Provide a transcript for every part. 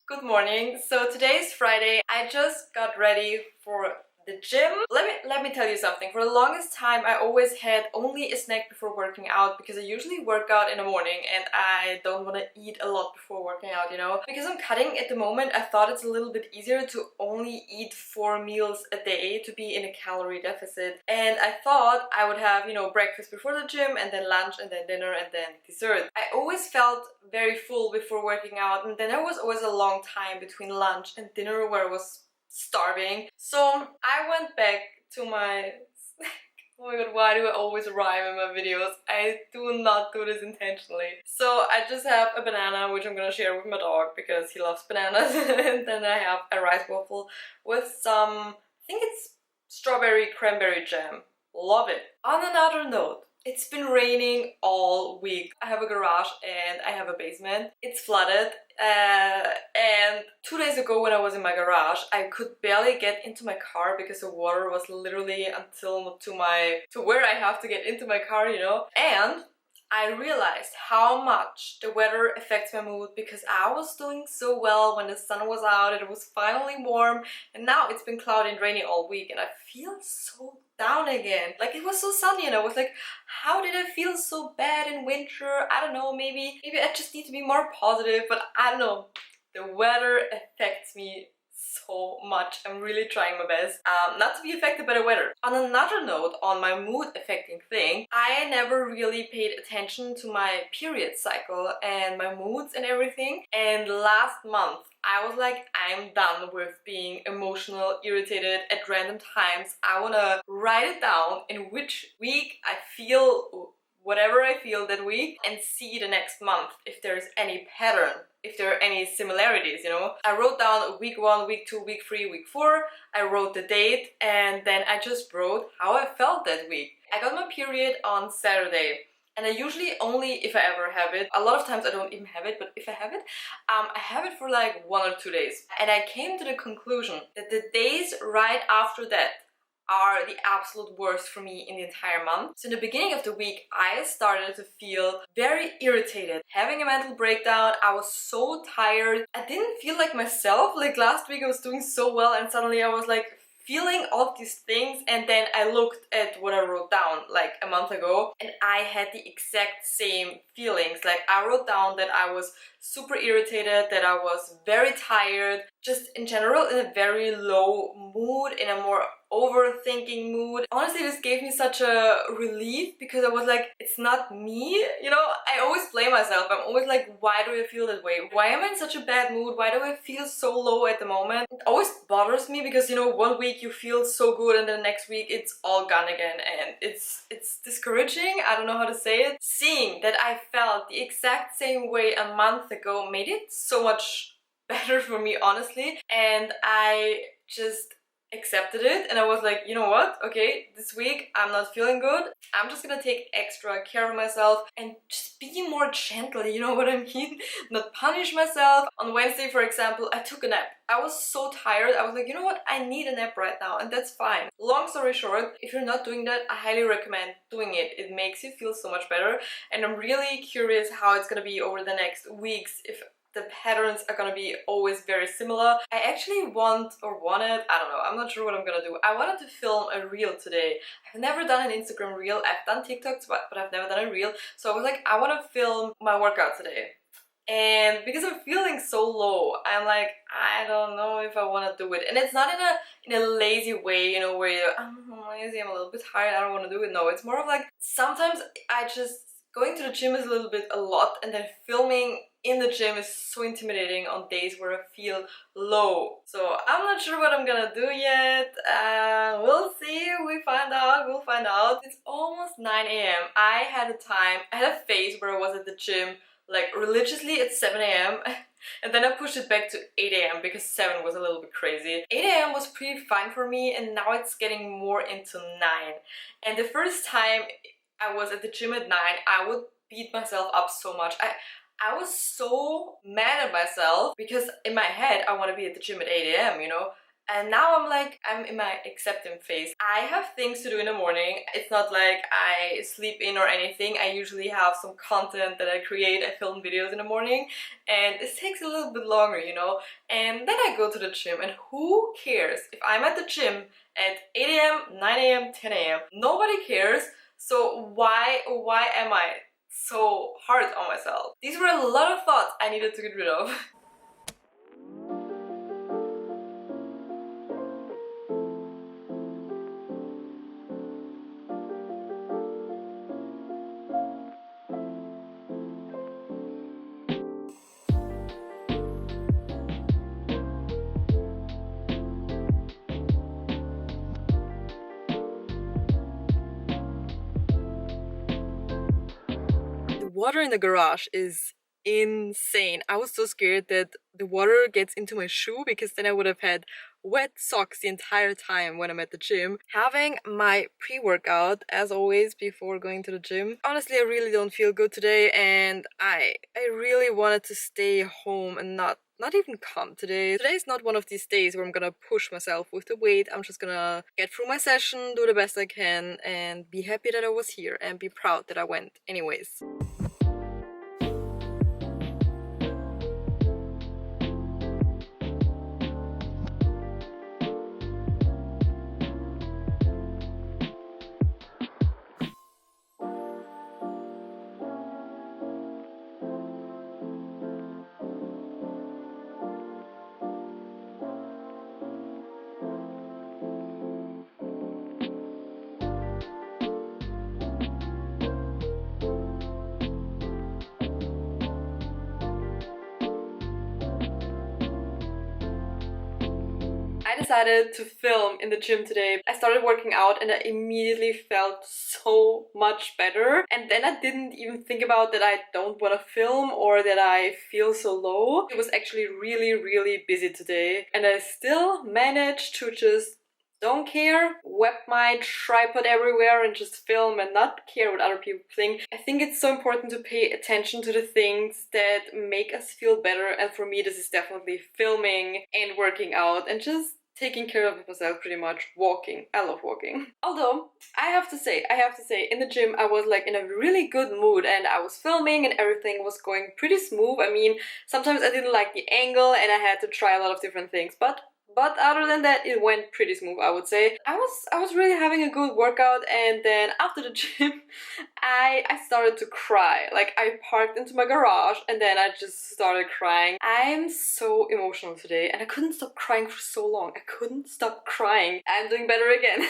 Good morning. So today is Friday. I just got ready for the gym. Let me tell you something. For the longest time I always had only a snack before working out because I usually work out in the morning and I don't want to eat a lot before working out, you know. Because I'm cutting at the moment, I thought it's a little bit easier to only eat 4 meals a day to be in a calorie deficit. And I thought I would have, you know, breakfast before the gym and then lunch and then dinner and then dessert. I always felt very full before working out, and then there was always a long time between lunch and dinner where I was starving. So I went back to my oh my god, why do I always rhyme in my videos? I do not do this intentionally. So I just have a banana, which I'm gonna share with my dog because he loves bananas. And then I have a rice waffle with some, I think it's strawberry cranberry jam. Love it. On another note, it's been raining all week. I have a garage and I have a basement. It's flooded. And 2 days ago when I was in my garage, I could barely get into my car because the water was literally until to where I have to get into my car, you know. And I realized how much the weather affects my mood because I was doing so well when the sun was out and it was finally warm, and now it's been cloudy and rainy all week and I feel so down again. Like, it was so sunny and I was like, how did I feel so bad in winter? I don't know, maybe I just need to be more positive, but I don't know. The weather affects me so much. I'm really trying my best not to be affected by the weather. On another note, on my mood affecting thing, I never really paid attention to my period cycle and my moods and everything. And last month I was like, I'm done with being emotional, irritated at random times. I wanna write it down in which week I feel whatever I feel that week and see the next month if there's any pattern, if there are any similarities, you know. I wrote down week 1, week 2, week 3, week 4. I wrote the date and then I just wrote how I felt that week. I got my period on Saturday. And I usually only if I ever have it. A lot of times I don't even have it, but if I have it, I have it for like 1 or 2 days. And I came to the conclusion that the days right after that are the absolute worst for me in the entire month. So in the beginning of the week, I started to feel very irritated, having a mental breakdown. I was so tired. I didn't feel like myself. Like last week I was doing so well and suddenly I was like feeling all of these things, and then I looked at what I wrote down like a month ago and I had the exact same feelings. Like, I wrote down that I was super irritated, that I was very tired, just in general in a very low mood, in a more overthinking mood. Honestly, this gave me such a relief because I was like, it's not me, you know. I always blame myself. I'm always like, why do I feel that way? Why am I in such a bad mood? Why do I feel so low at the moment? It always bothers me because, you know, 1 week you feel so good and then the next week it's all gone again, and it's discouraging. I don't know how to say it. Seeing that I felt the exact same way a month ago made it so much better for me, honestly. And I just accepted it and I was like, you know what, okay, this week I'm not feeling good. I'm just gonna take extra care of myself and just be more gentle, you know what I mean? Not punish myself. On Wednesday, for example, I took a nap. I was so tired. I was like, you know what, I need a nap right now, and that's fine. Long story short, if you're not doing that, I highly recommend doing it. It makes you feel so much better, and I'm really curious how it's gonna be over the next weeks, if the patterns are gonna be always very similar. I actually wanted, I don't know, I'm not sure what I'm gonna do. I wanted to film a reel today. I've never done an Instagram reel. I've done TikToks, but I've never done a reel. So I was like, I want to film my workout today. And because I'm feeling so low, I'm like, I don't know if I want to do it. And it's not in a lazy way, you know, where you're, I'm lazy, I'm a little bit tired, I don't want to do it. No, it's more of like, sometimes going to the gym is a lot, and then filming in the gym is so intimidating on days where I feel low. So I'm not sure what I'm gonna do yet. We'll see, we'll find out. It's almost 9 a.m. I had a phase where I was at the gym like religiously at 7 a.m. and then I pushed it back to 8 a.m. because 7 was a little bit crazy. 8 a.m. was pretty fine for me, and now it's getting more into 9. And the first time I was at the gym at 9, I would beat myself up so much. I was so mad at myself because in my head I want to be at the gym at 8 a.m., you know. And now I'm in my acceptance phase. I have things to do in the morning. It's not like I sleep in or anything. I usually have some content that I create. I film videos in the morning, and this takes a little bit longer, you know. And then I go to the gym, and who cares if I'm at the gym at 8 a.m., 9 a.m., 10 a.m.? Nobody cares. So why am I so hard on myself? These were a lot of thoughts I needed to get rid of. Water in the garage is insane. I was so scared that the water gets into my shoe because then I would have had wet socks the entire time when I'm at the gym. Having my pre-workout as always before going to the gym. Honestly, I really don't feel good today, and I really wanted to stay home and not even come today. Today's not one of these days where I'm gonna push myself with the weight. I'm just gonna get through my session, do the best I can, and be happy that I was here and be proud that I went anyways. I decided to film in the gym today. I started working out and I immediately felt so much better. And then I didn't even think about that I don't want to film or that I feel so low. It was actually really busy today. And I still managed to just don't care, whip my tripod everywhere and just film and not care what other people think. I think it's so important to pay attention to the things that make us feel better, and for me this is definitely filming and working out and just taking care of myself, pretty much. Walking. I love walking. Although, I have to say, in the gym I was like in a really good mood and I was filming and everything was going pretty smooth. I mean, sometimes I didn't like the angle and I had to try a lot of different things, but other than that, it went pretty smooth, I would say. I was really having a good workout, and then after the gym, I started to cry. Like, I parked into my garage, and then I just started crying. I'm so emotional today, and I couldn't stop crying for so long. I couldn't stop crying. I'm doing better again.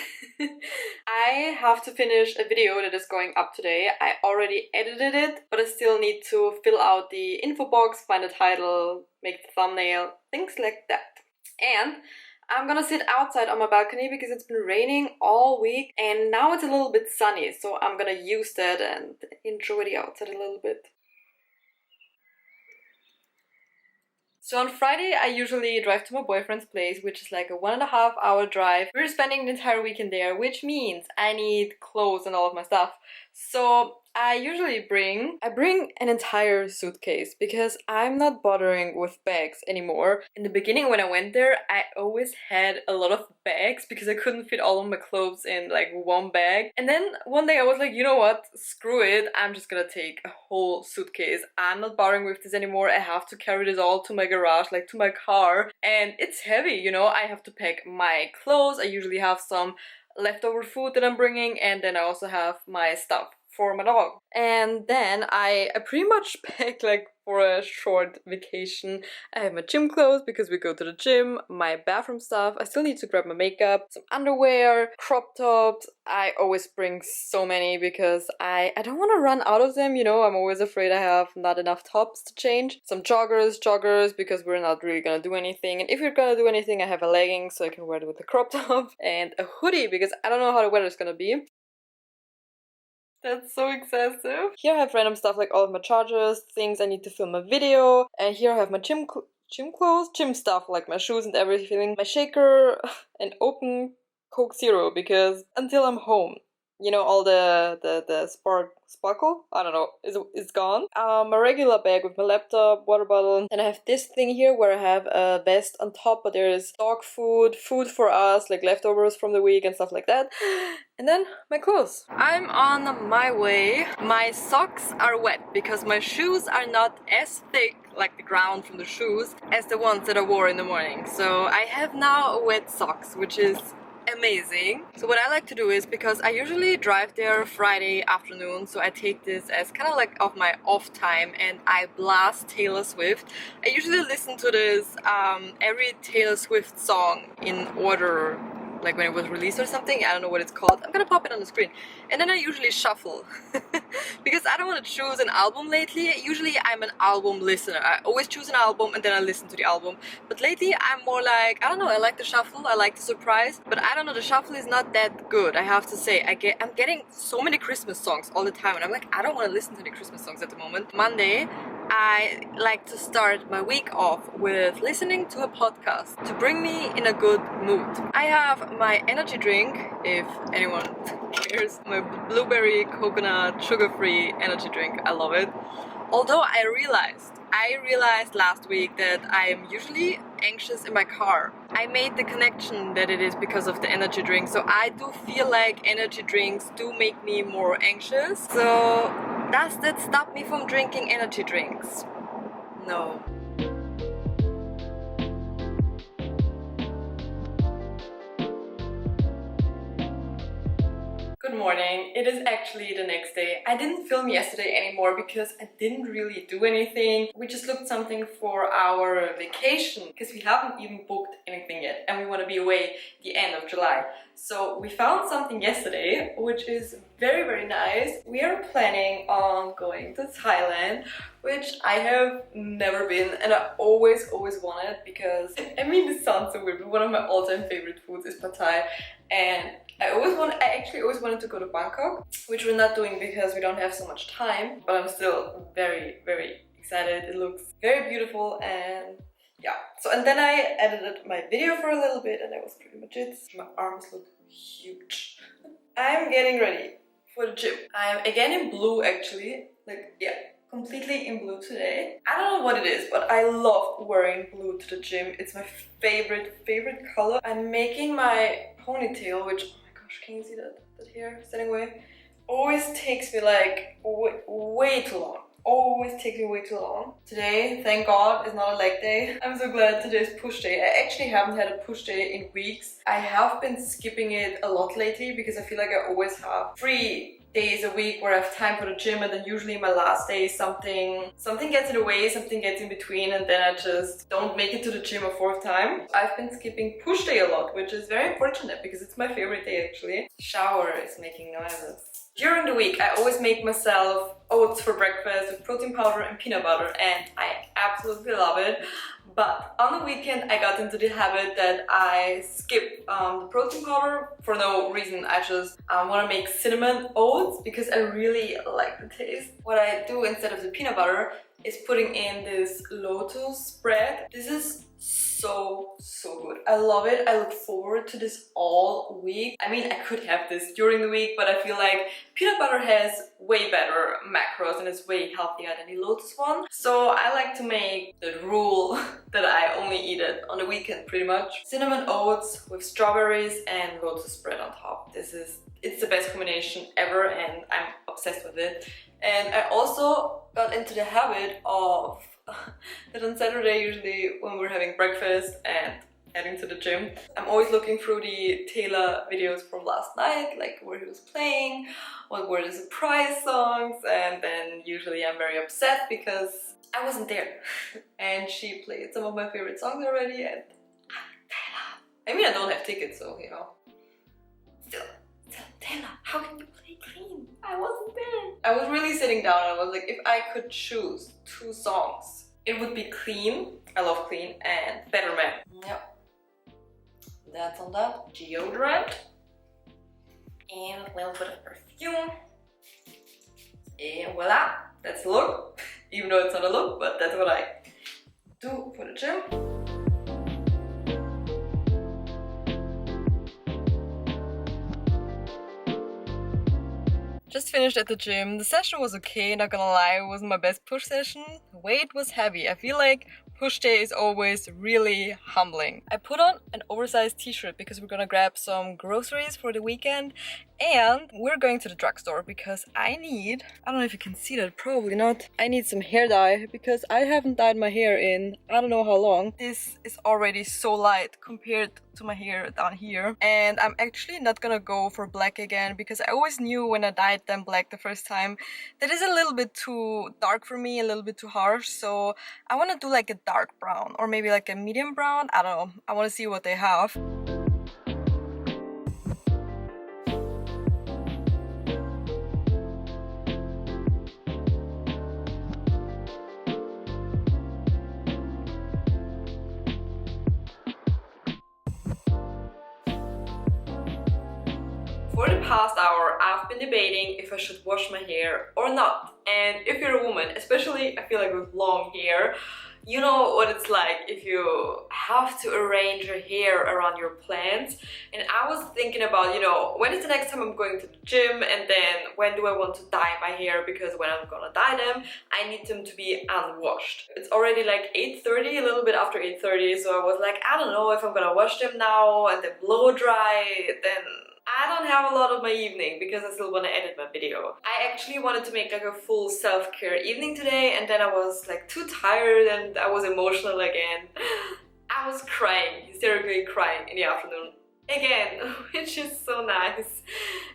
I have to finish a video that is going up today. I already edited it, but I still need to fill out the info box, find a title, make the thumbnail, things like that. And I'm gonna sit outside on my balcony because it's been raining all week and now it's a little bit sunny, so I'm gonna use that and enjoy the outside a little bit. So on Friday, I usually drive to my boyfriend's place, which is like a 1.5 hour drive. We're spending the entire weekend there, which means I need clothes and all of my stuff. So I usually bring an entire suitcase because I'm not bothering with bags anymore. In the beginning when I went there, I always had a lot of bags because I couldn't fit all of my clothes in like one bag. And then one day I was like, you know what, screw it, I'm just gonna take a whole suitcase. I'm not bothering with this anymore. I have to carry this all to my garage, like to my car, and it's heavy, you know. I have to pack my clothes. I usually have some leftover food that I'm bringing, and then I also have my stuff for my dog. And then I pretty much pack like for a short vacation. I have my gym clothes because we go to the gym, my bathroom stuff. I still need to grab my makeup, some underwear, crop tops. I always bring so many because I don't want to run out of them, you know. I'm always afraid I have not enough tops to change. Some joggers because we're not really gonna do anything. And if you're gonna do anything, I have a legging so I can wear it with a crop top, and a hoodie because I don't know how the weather is gonna be. That's so excessive. Here I have random stuff like all of my chargers, things I need to film a video, and here I have my gym clothes, gym stuff like my shoes and everything, my shaker, and open Coke Zero because until I'm home, you know, all the sparkle, I don't know, is gone. My regular bag with my laptop, water bottle, and I have this thing here where I have a vest on top, but there's dog food, food for us, like leftovers from the week and stuff like that. And then my clothes. I'm on my way. My socks are wet because my shoes are not as thick, like the ground from the shoes, as the ones that I wore in the morning. So I have now wet socks, which is amazing. So what I like to do is, because I usually drive there Friday afternoon, so I take this as kind of like of my off time and I blast Taylor Swift. I usually listen to this every Taylor Swift song in order, like when it was released or something. I don't know what it's called. I'm gonna pop it on the screen. And then I usually shuffle because I don't want to choose an album lately. Usually I'm an album listener. I always choose an album and then I listen to the album. But lately I'm more like, I don't know, I like the shuffle, I like the surprise. But I don't know, the shuffle is not that good, I have to say. I'm getting so many Christmas songs all the time and I'm like, I don't want to listen to any Christmas songs at the moment. Monday, I like to start my week off with listening to a podcast to bring me in a good mood. I have my energy drink, if anyone cares, my blueberry coconut sugar-free energy drink. I love it. Although I realized last week that I am usually anxious in my car. I made the connection that it is because of the energy drink. So I do feel like energy drinks do make me more anxious. So does that stop me from drinking energy drinks? No. Good morning. It is actually the next day. I didn't film yesterday anymore because I didn't really do anything. We just looked something for our vacation because we haven't even booked anything yet and we want to be away the end of July. So we found something yesterday which is very, very nice. We are planning on going to Thailand, which I have never been and I always wanted, because I mean, this sounds so weird, but one of my all-time favorite foods is pad Thai, and I actually always wanted to go to Bangkok, which we're not doing because we don't have so much time, but I'm still very, very excited. It looks very beautiful and yeah. So, and then I edited my video for a little bit and that was pretty much it. My arms look huge. I'm getting ready for the gym. I'm again in blue actually, like, yeah, completely in blue today. I don't know what it is, but I love wearing blue to the gym. It's my favorite color. I'm making my ponytail, which, oh my gosh, can you see that hair standing away? Always takes me like way too long. Always takes me way too long. Today, thank God, is not a leg day. I'm so glad today's push day. I actually haven't had a push day in weeks. I have been skipping it a lot lately because I feel like I always have 3 days a week where I have time for the gym, and then usually my last day something gets in the way, something gets in between, and then I just don't make it to the gym a 4th time. I've been skipping push day a lot, which is very unfortunate because it's my favorite day actually. Shower is making noises. During the week, I always make myself oats for breakfast with protein powder and peanut butter, and I absolutely love it. But on the weekend, I got into the habit that I skip the protein powder for no reason. I just want to make cinnamon oats because I really like the taste. What I do instead of the peanut butter is putting in this lotus spread. This is so good. I love it. I look forward to this all week. I mean, I could have this during the week, but I feel like peanut butter has way better macros and it's way healthier than the lotus one. So I like to make the rule that I only eat it on the weekend pretty much. Cinnamon oats with strawberries and lotus spread on top. It's the best combination ever and I'm obsessed with it. And I also got into the habit of that on Saturday, usually when we're having breakfast and heading to the gym, I'm always looking through the Taylor videos from last night, like where he was playing, what were the surprise songs, and then usually I'm very upset because I wasn't there. And she played some of my favorite songs already, and I mean, I don't have tickets, so you know. Still, Taylor, how can you play clean? I wasn't there. I was really sitting down and I was like, if I could choose 2 songs, it would be Clean, I love Clean, and Better Man. Yep. That's on that. Deodorant. And a little bit of perfume. And voila, that's the look. Even though it's not a look, but that's what I do for the gym. Just finished at the gym. The session was okay, not gonna lie, it wasn't my best push session. Weight was heavy. I feel like push day is always really humbling. I put on an oversized t-shirt because we're gonna grab some groceries for the weekend and we're going to the drugstore because I don't know if you can see that, probably not. I need some hair dye because I haven't dyed my hair in I don't know how long. This is already so light compared to my hair down here. And I'm actually not gonna go for black again because I always knew when I dyed them black the first time that is a little bit too dark for me, a little bit too harsh. So I want to do like a dark brown or maybe like a medium brown. I don't know. I want to see what they have. For the past hour, I've been debating if I should wash my hair or not. And if you're a woman, especially I feel like with long hair, you know what it's like if you have to arrange your hair around your plants. And I was thinking about, you know, when is the next time I'm going to the gym, and then when do I want to dye my hair, because when I'm gonna dye them, I need them to be unwashed. It's already like 8:30, a little bit after 8:30, so I was like, I don't know if I'm gonna wash them now and then blow dry, then I don't have a lot of my evening because I still want to edit my video. I actually wanted to make like a full self-care evening today, and then I was like too tired and I was emotional again. I was crying, hysterically crying in the afternoon again, which is so nice.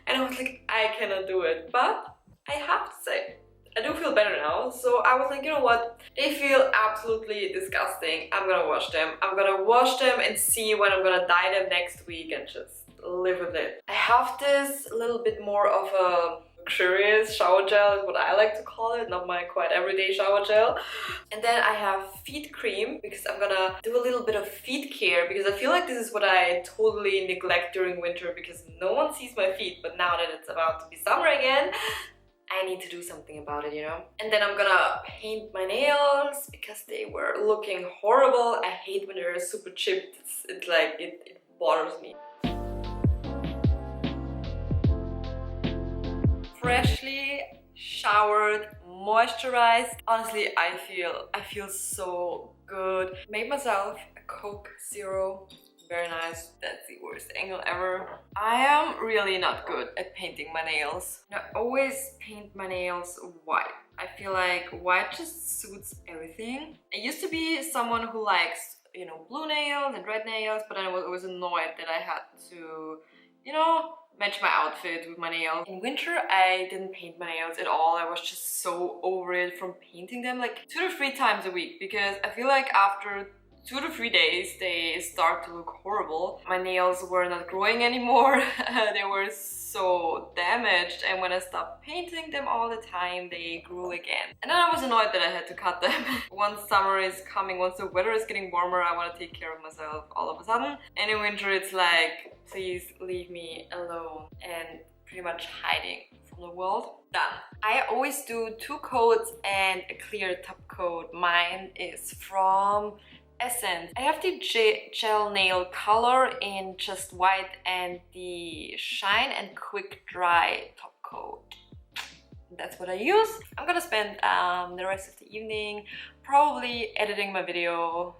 And I was like, I cannot do it. But I have to say, I do feel better now. So I was like, you know what? They feel absolutely disgusting. I'm gonna wash them. I'm gonna wash them and see when I'm gonna dye them next week and just live with it. I have this little bit more of a luxurious shower gel, is what I like to call it, not my quite everyday shower gel. And then I have feet cream because I'm gonna do a little bit of feet care, because I feel like this is what I totally neglect during winter because no one sees my feet. But now that it's about to be summer again, I need to do something about it, you know? And then I'm gonna paint my nails because they were looking horrible. I hate when they're super chipped. It's like, it bothers me. Freshly showered, moisturized. Honestly, I feel so good. Made myself a Coke Zero. Very nice. That's the worst angle ever. I am really not good at painting my nails. I always paint my nails white. I feel like white just suits everything. I used to be someone who likes, you know, blue nails and red nails, but then I was always annoyed that I had to, you know, match my outfit with my nails. In winter, I didn't paint my nails at all. I was just so over it from painting them like 2 to 3 times a week, because I feel like after 2 to 3 days they start to look horrible. My nails were not growing anymore. They were so damaged, and when I stopped painting them all the time, they grew again. And then I was annoyed that I had to cut them. Once summer is coming, once the weather is getting warmer, I want to take care of myself all of a sudden. And in winter it's like, please leave me alone, and pretty much hiding from the world. Done. I always do 2 coats and a clear top coat. Mine is from Essence. I have the gel nail color in just white and the shine and quick dry top coat. That's what I use. I'm gonna spend the rest of the evening probably editing my video,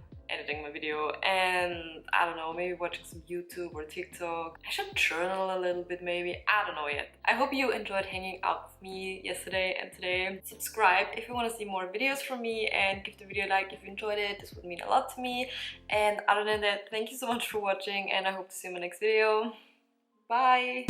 and I don't know, maybe watching some YouTube or TikTok. I should journal a little bit maybe, I don't know yet. I hope you enjoyed hanging out with me yesterday and today. Subscribe if you want to see more videos from me, and give the video a like if you enjoyed it. This would mean a lot to me. And other than that, thank you so much for watching, and I hope to see you in my next video. Bye!